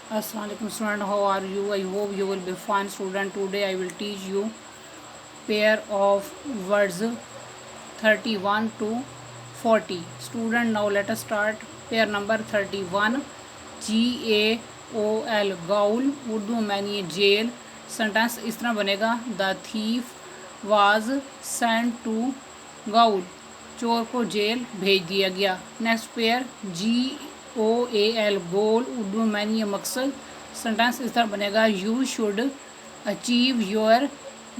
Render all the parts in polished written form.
Assalamualaikum student, how are you? I hope you will be fine student. Today I will teach you pair of words 31 to 40. Student, now let us start. Pair number 31, GAOL, gaul, Urdu में ये jail. Sentence इस तरह बनेगा, the thief was sent to gaol, चोर को jail भेज दिया गया. Next pair GOAL, goal, Urdu में ये मकसद. सेंटेंस इस तरह बनेगा, you should achieve your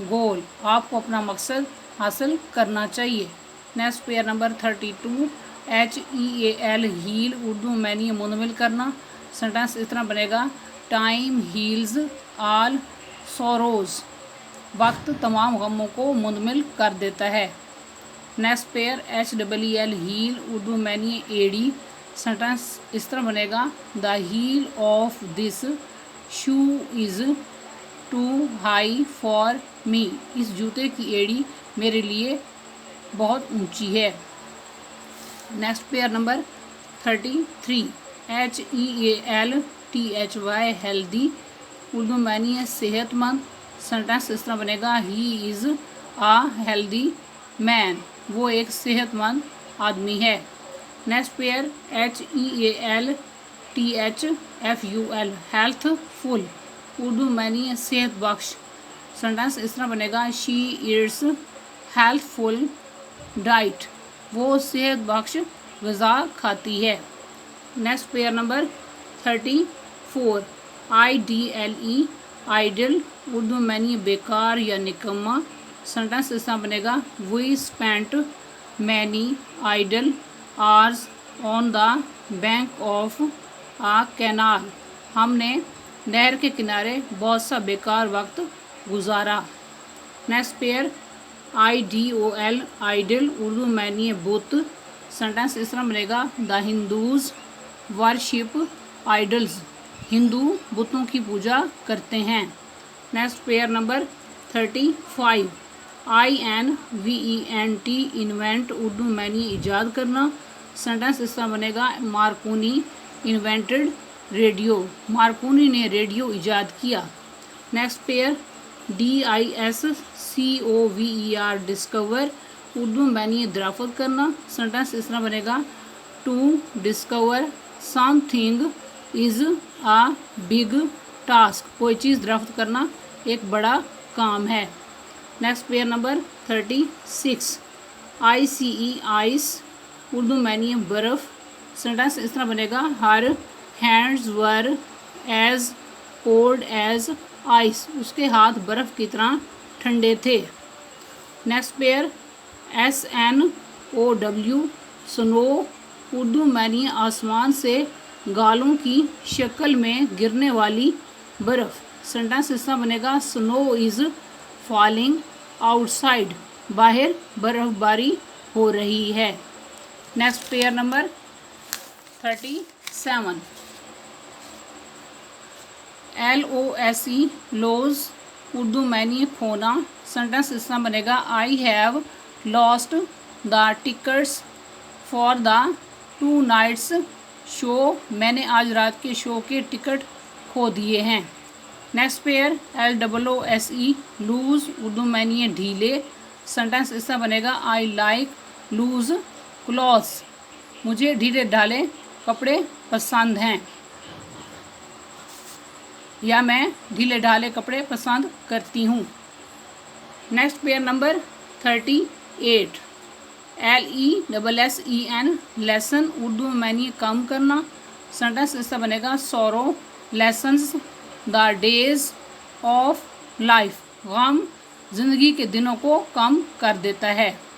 goal, आपको अपना मकसद हासिल करना चाहिए. Next pair number 32, HEAL, heal, Urdu में ये मुंदमिल करना. सेंटेंस इस तरह बनेगा, टाइम हील्स ऑल सोरोज, वक्त तमाम गमों को मुंदमिल कर देता है. Next pair HEEL, heel, Urdu में ये एड़ी. सेंटेंस इस तरह बनेगा, the heel of this shoe is too high for me, इस जूते की एड़ी मेरे लिए बहुत ऊंची है. Next pair number 33, HEALTHY, healthy, Urdu में है सेहतमंद. सेंटेंस इस तरह बनेगा, he is a healthy man, वो एक सेहतमंद आदमी है. Next pair HEALTHFUL, healthful, Urdu में है सेहत बख्श. सेंटेंस इस तरह बनेगा, शी इट्स हेल्थफुल डाइट, वो सेहत बख्श ग़िज़ा खाती है. Next pair number 34, IDLE, idle, Urdu में ये बेकार या निकम्मा. सेंटेंस इस तरह बनेगा, we spent many idle hours on the bank of a canal, हमने नहर के किनारे बहुत सा बेकार वक्त गुजारा. Next pair IDOL, idol, Urdu में ये बुत. सेंटेंस इस तरह बनेगा, the Hindus worship idols, Hindu बुतों की पूजा करते हैं. Next pair number 35, INVENT, invent, Urdu में ये ईजाद करना. सेंटेंस इस तरह बनेगा, मार्कोनी इन्वेंटेड रेडियो, मार्कोनी ने रेडियो ईजाद किया. Next pair DISCOVER, discover, Urdu में ये दराफत करना. सेंटेंस इस तरह बनेगा, to discover something is a big task, कोई चीज़ दराफ्त करना एक बड़ा काम है. Next pair number 36, ICE, ice, Urdu में ये बर्फ़. सेंटेंस इस तरह बनेगा, her hands were as cold as ice, उसके हाथ बर्फ़ की तरह ठंडे थे. Next pair SNOW, snow, Urdu में ये आसमान से गालों की शक्ल में गिरने वाली बर्फ़. सेंटेंस इस तरह बनेगा, स्नो इज़ फॉलिंग आउटसाइड, बाहर बर्फ़बारी हो रही है. Next pair number 37, LOSE, lose, Urdu में ये खोना. सेंटेंस इस तरह बनेगा, I have lost the tickets for the 2 nights show, मैंने आज रात के शो के टिकट खो दिए हैं. Next pair LOOSE, loose, Urdu में ये ढीले. सेंटेंस इस तरह बनेगा, आई लाइक लूज़ क्लॉथ्स, मुझे ढीले ढाले कपड़े पसंद हैं, या मैं ढीले ढाले कपड़े पसंद करती हूँ. Next pair number 38, LESSEN, lessen, Urdu में ये कम करना. सेंटेंस इस तरह बनेगा, sorrow lessens the days of life, गम ज़िंदगी के दिनों को कम कर देता है.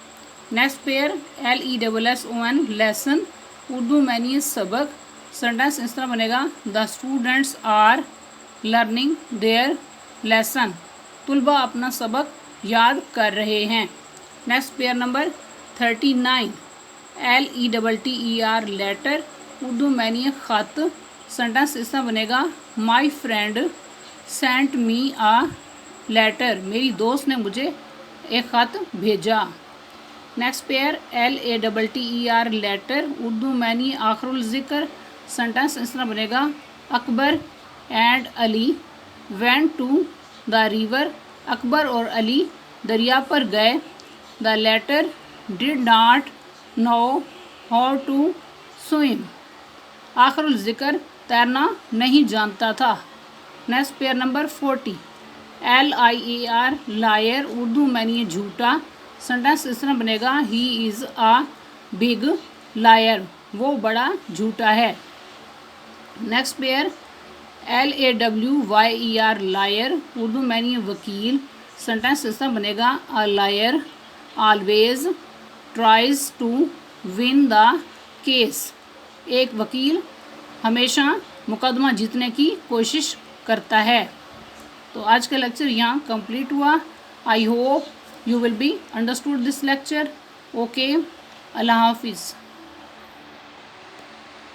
Next pair LESSON, lesson, Urdu में ये सबक. सेंटेंस इस तरह बनेगा, the students are learning their lesson, तुलबा अपना सबक याद कर रहे हैं. Next pair number 39, LETTER, letter, Urdu में ये ख़त. सेंटेंस इस तरह बनेगा, my friend sent me a letter, मेरी दोस्त ने मुझे एक ख़त भेजा. Next pair LATTER, latter, Urdu में ये आखिरुल ज़िक्र. सेंटेंस इस तरह बनेगा, Akbar and Ali went to the river. Akbar اور علی دریا پر گئے. The latter did not know how to swim. آخر الذکر تیرنا نہیں جانتا تھا. Next pair number 40. LIAR liar Urdu معنی ہے جھوٹا. سینٹینس اس طرح بنے گا ہی از اے بگ لائر. وہ بڑا جھوٹا ہے. Next pair LAWYER lawyer Urdu معنی ہے وکیل. سینٹینس اس طرح بنے گا a lawyer always tries to win the case. ایک وکیل ہمیشہ مقدمہ جیتنے کی کوشش کرتا ہے. تو آج کا لیکچر یہاں کمپلیٹ ہوا. I hope you will be understood this lecture. Okay, Allah حافظ.